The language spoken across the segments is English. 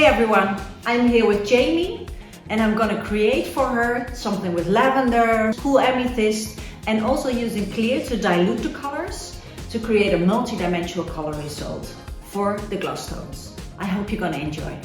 everyone, I'm here with Jamie and I'm gonna create for her something with lavender, cool amethyst, and also using clear to dilute the colors to create a multi-dimensional color result for the gloss tones. I hope you're gonna enjoy.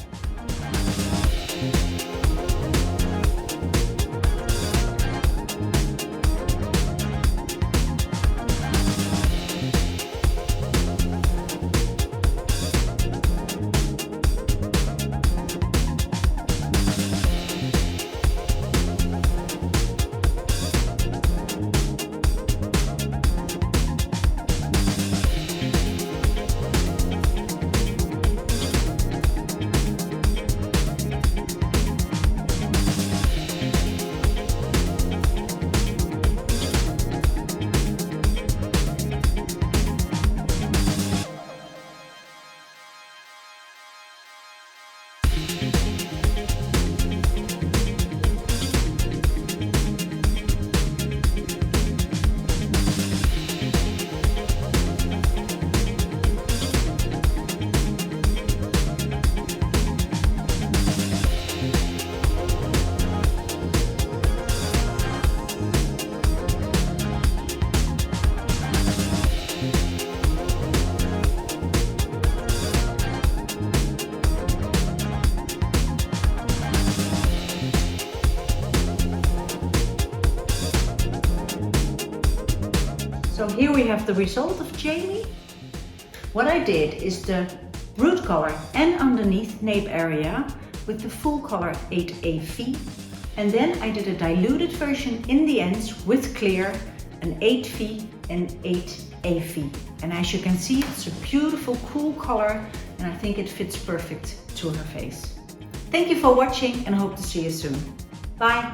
So here we have the result of Jamie. What I did is the root color and underneath nape area with the full color 8AV, and then I did a diluted version in the ends with clear, an 8V and 8AV. And as you can see, it's a beautiful cool color and I think it fits perfect to her face. Thank you for watching and hope to see you soon. Bye!